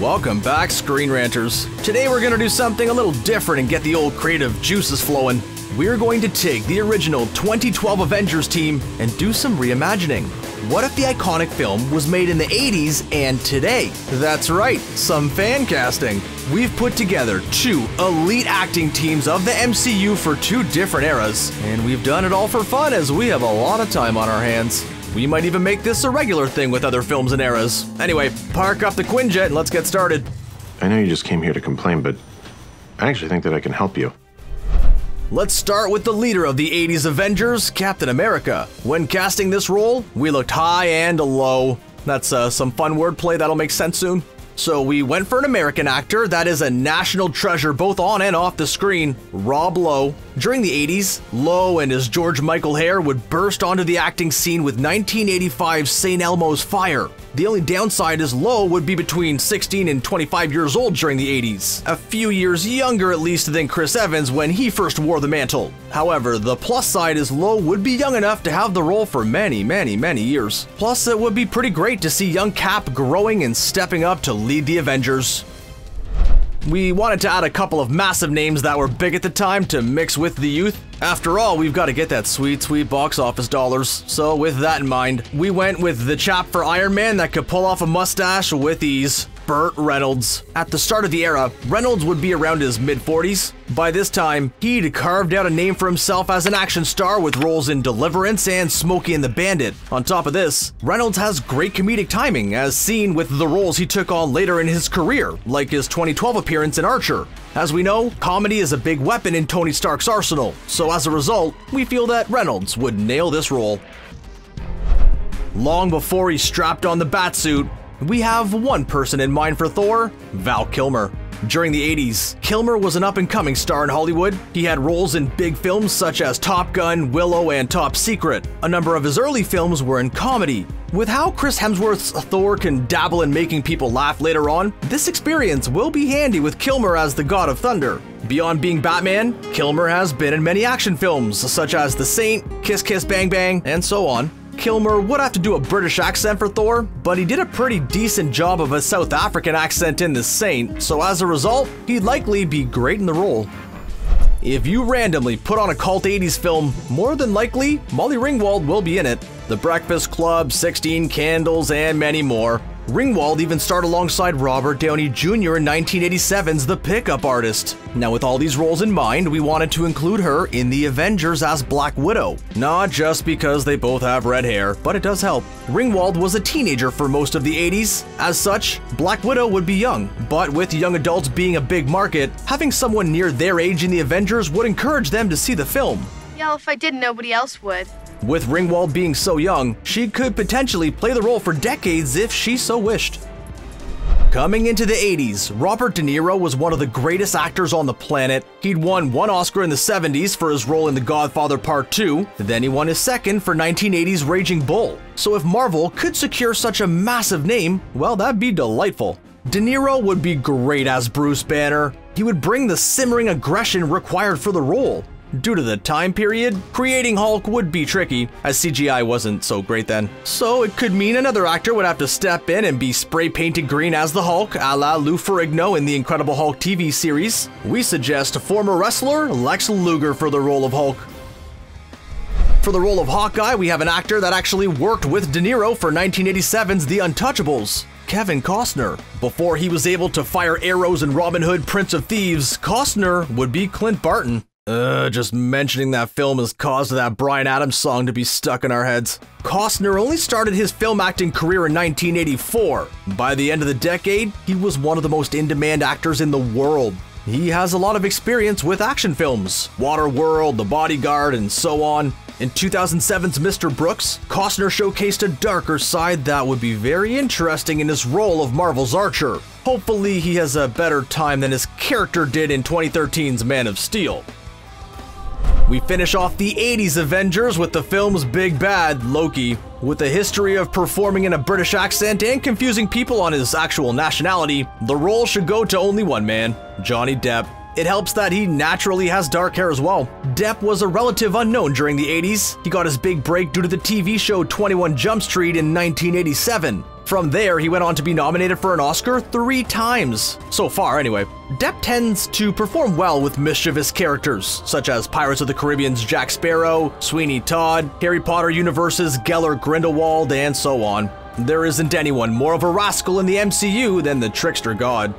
Welcome back, ScreenRanters. Today we're gonna do something a little different and get the old creative juices flowing. We're going to take the original 2012 Avengers team and do some reimagining. What if the iconic film was made in the 80s and today? That's right, some fan casting. We've put together two elite acting teams of the MCU for two different eras, and we've done it all for fun as we have a lot of time on our hands. We might even make this a regular thing with other films and eras. Anyway, park up the Quinjet and let's get started. I know you just came here to complain, but I actually think that I can help you. Let's start with the leader of the 80s Avengers, Captain America. When casting this role, we looked high and low. That's some fun wordplay that'll make sense soon. So we went for an American actor that is a national treasure both on and off the screen, Rob Lowe. During the 80s, Lowe and his George Michael hair would burst onto the acting scene with 1985's St. Elmo's Fire. The only downside is Lowe would be between 16 and 25 years old during the 80s, a few years younger at least than Chris Evans when he first wore the mantle. However, the plus side is Lowe would be young enough to have the role for many years. Plus, it would be pretty great to see young Cap growing and stepping up to lead the Avengers. We wanted to add a couple of massive names that were big at the time to mix with the youth. After all, we've got to get that sweet box office dollars. So with that in mind, we went with the chap for Iron Man that could pull off a mustache with ease, Burt Reynolds. At the start of the era, Reynolds would be around his mid-40s. By this time, he'd carved out a name for himself as an action star with roles in Deliverance and Smokey and the Bandit. On top of this, Reynolds has great comedic timing, as seen with the roles he took on later in his career, like his 2012 appearance in Archer. As we know, comedy is a big weapon in Tony Stark's arsenal, so as a result, we feel that Reynolds would nail this role. Long before he strapped on the batsuit, we have one person in mind for Thor, Val Kilmer. During the 80s, Kilmer was an up-and-coming star in Hollywood. He had roles in big films such as Top Gun, Willow, and Top Secret. A number of his early films were in comedy. With how Chris Hemsworth's Thor can dabble in making people laugh later on, this experience will be handy with Kilmer as the God of Thunder. Beyond being Batman, Kilmer has been in many action films such as The Saint, Kiss Kiss Bang Bang, and so on. Kilmer would have to do a British accent for Thor, but he did a pretty decent job of a South African accent in The Saint, so as a result, he'd likely be great in the role. If you randomly put on a cult 80s film, more than likely, Molly Ringwald will be in it. The Breakfast Club, 16 Candles, and many more. Ringwald even starred alongside Robert Downey Jr. in 1987's The Pickup Artist. Now with all these roles in mind, we wanted to include her in the Avengers as Black Widow. Not just because they both have red hair, but it does help. Ringwald was a teenager for most of the 80s. As such, Black Widow would be young, but with young adults being a big market, having someone near their age in the Avengers would encourage them to see the film. Yeah, if I did, nobody else would. With Ringwald being so young, she could potentially play the role for decades if she so wished. Coming into the 80s, Robert De Niro was one of the greatest actors on the planet. He'd won one Oscar in the 70s for his role in The Godfather Part 2, then he won his second for 1980's Raging Bull. So if Marvel could secure such a massive name, well, that'd be delightful. De Niro would be great as Bruce Banner. He would bring the simmering aggression required for the role. Due to the time period, creating Hulk would be tricky, as CGI wasn't so great then. So it could mean another actor would have to step in and be spray-painted green as the Hulk, a la Lou Ferrigno in the Incredible Hulk TV series. We suggest former wrestler Lex Luger for the role of Hulk. For the role of Hawkeye, we have an actor that actually worked with De Niro for 1987's The Untouchables, Kevin Costner. Before he was able to fire arrows in Robin Hood, Prince of Thieves, Costner would be Clint Barton. Just mentioning that film has caused that Bryan Adams song to be stuck in our heads. Costner only started his film acting career in 1984. By the end of the decade, he was one of the most in-demand actors in the world. He has a lot of experience with action films, Waterworld, The Bodyguard, and so on. In 2007's Mr. Brooks, Costner showcased a darker side that would be very interesting in his role of Marvel's Archer. Hopefully he has a better time than his character did in 2013's Man of Steel. We finish off the 80s Avengers with the film's big bad, Loki. With a history of performing in a British accent and confusing people on his actual nationality, the role should go to only one man, Johnny Depp. It helps that he naturally has dark hair as well. Depp was a relative unknown during the 80s. He got his big break due to the TV show 21 Jump Street in 1987. From there, he went on to be nominated for an Oscar 3 times. So far, anyway. Depp tends to perform well with mischievous characters, such as Pirates of the Caribbean's Jack Sparrow, Sweeney Todd, Harry Potter universe's Gellert Grindelwald, and so on. There isn't anyone more of a rascal in the MCU than the trickster god.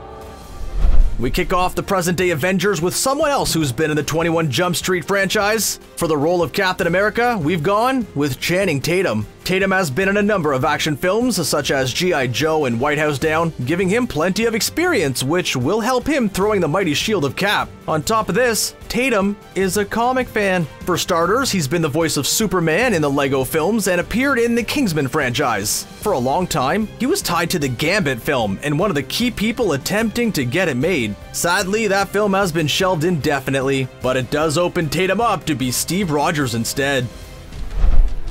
We kick off the present-day Avengers with someone else who's been in the 21 Jump Street franchise. For the role of Captain America, we've gone with Channing Tatum. Tatum has been in a number of action films, such as G.I. Joe and White House Down, giving him plenty of experience, which will help him throwing the mighty shield of Cap. On top of this, Tatum is a comic fan. For starters, he's been the voice of Superman in the Lego films and appeared in the Kingsman franchise. For a long time, he was tied to the Gambit film and one of the key people attempting to get it made. Sadly, that film has been shelved indefinitely, but it does open Tatum up to be Steve Rogers instead.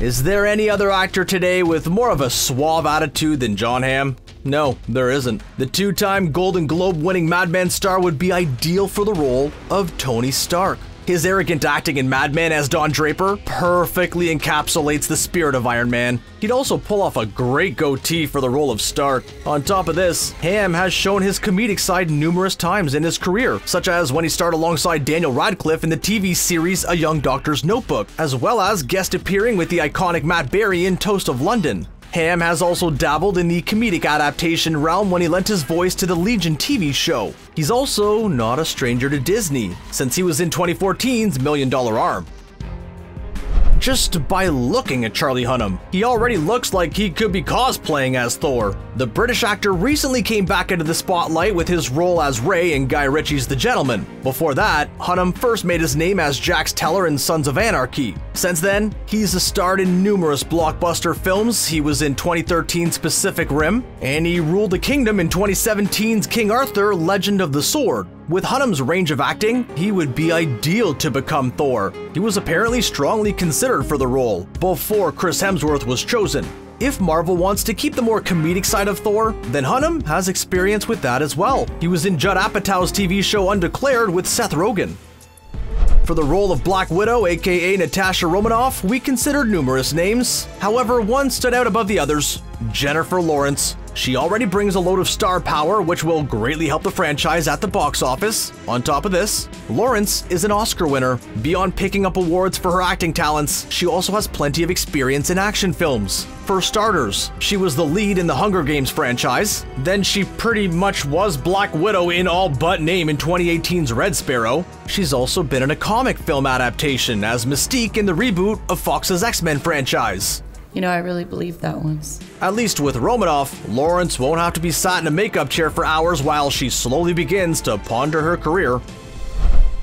Is there any other actor today with more of a suave attitude than Jon Hamm? No, there isn't. The two-time Golden Globe-winning Mad Men star would be ideal for the role of Tony Stark. His arrogant acting in Mad Men as Don Draper perfectly encapsulates the spirit of Iron Man. He'd also pull off a great goatee for the role of Stark. On top of this, Hamm has shown his comedic side numerous times in his career, such as when he starred alongside Daniel Radcliffe in the TV series A Young Doctor's Notebook, as well as guest appearing with the iconic Matt Berry in Toast of London. Hamm has also dabbled in the comedic adaptation realm when he lent his voice to the Legion TV show. He's also not a stranger to Disney, since he was in 2014's $1 Million Arm. Just by looking at Charlie Hunnam, he already looks like he could be cosplaying as Thor. The British actor recently came back into the spotlight with his role as Ray in Guy Ritchie's The Gentleman. Before that, Hunnam first made his name as Jax Teller in Sons of Anarchy. Since then, he's starred in numerous blockbuster films. He was in 2013's Pacific Rim, and he ruled the kingdom in 2017's King Arthur: Legend of the Sword. With Hunnam's range of acting, he would be ideal to become Thor. He was apparently strongly considered for the role before Chris Hemsworth was chosen. If Marvel wants to keep the more comedic side of Thor, then Hunnam has experience with that as well. He was in Judd Apatow's TV show Undeclared with Seth Rogen. For the role of Black Widow, aka Natasha Romanoff, we considered numerous names. However, one stood out above the others: Jennifer Lawrence. She already brings a load of star power, which will greatly help the franchise at the box office. On top of this, Lawrence is an Oscar winner. Beyond picking up awards for her acting talents, she also has plenty of experience in action films. For starters, she was the lead in the Hunger Games franchise. Then she pretty much was Black Widow in all but name in 2018's Red Sparrow. She's also been in a comic film adaptation as Mystique in the reboot of Fox's X-Men franchise. You know, I really believed that once. At least with Romanoff, Lawrence won't have to be sat in a makeup chair for hours while she slowly begins to ponder her career.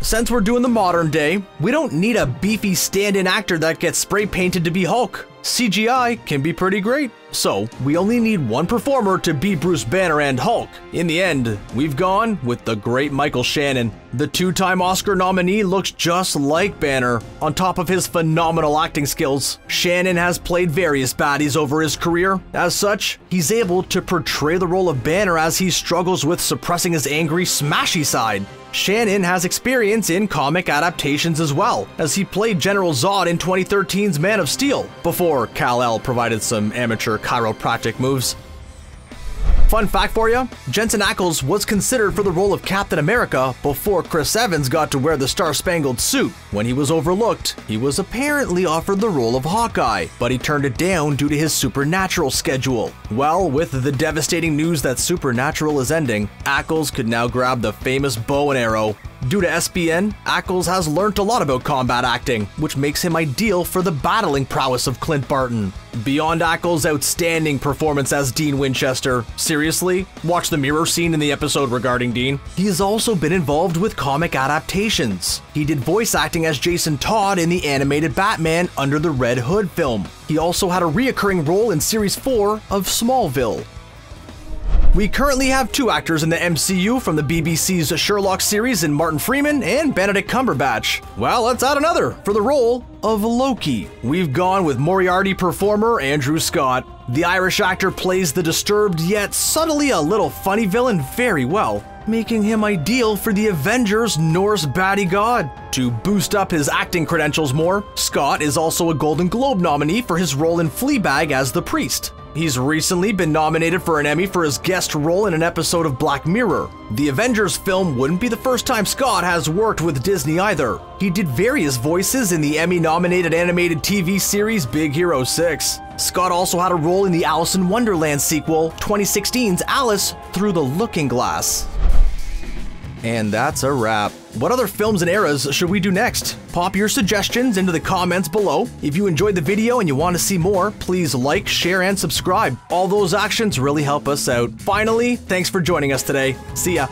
Since we're doing the modern day, we don't need a beefy stand-in actor that gets spray painted to be Hulk. CGI can be pretty great. So, we only need one performer to be Bruce Banner and Hulk. In the end, we've gone with the great Michael Shannon. The two-time Oscar nominee looks just like Banner. On top of his phenomenal acting skills, Shannon has played various baddies over his career. As such, he's able to portray the role of Banner as he struggles with suppressing his angry, smashy side. Shannon has experience in comic adaptations as well, as he played General Zod in 2013's Man of Steel, before Kal-El provided some amateur chiropractic moves. Fun fact for you, Jensen Ackles was considered for the role of Captain America before Chris Evans got to wear the star-spangled suit. When he was overlooked, he was apparently offered the role of Hawkeye, but he turned it down due to his Supernatural schedule. Well, with the devastating news that Supernatural is ending, Ackles could now grab the famous bow and arrow. Due to SPN, Ackles has learnt a lot about combat acting, which makes him ideal for the battling prowess of Clint Barton. Beyond Ackles' outstanding performance as Dean Winchester, seriously, watch the mirror scene in the episode regarding Dean. He has also been involved with comic adaptations. He did voice acting as Jason Todd in the animated Batman Under the Red Hood film. He also had a reoccurring role in Series 4 of Smallville. We currently have two actors in the MCU from the BBC's Sherlock series in Martin Freeman and Benedict Cumberbatch. Well, let's add another for the role of Loki. We've gone with Moriarty performer Andrew Scott. The Irish actor plays the disturbed yet subtly a little funny villain very well, making him ideal for the Avengers' Norse baddie god. To boost up his acting credentials more, Scott is also a Golden Globe nominee for his role in Fleabag as the priest. He's recently been nominated for an Emmy for his guest role in an episode of Black Mirror. The Avengers film wouldn't be the first time Scott has worked with Disney either. He did various voices in the Emmy-nominated animated TV series Big Hero 6. Scott also had a role in the Alice in Wonderland sequel, 2016's Alice Through the Looking Glass. And that's a wrap. What other films and eras should we do next? Pop your suggestions into the comments below. If you enjoyed the video and you want to see more, please like, share, and subscribe. All those actions really help us out. Finally, thanks for joining us today. See ya.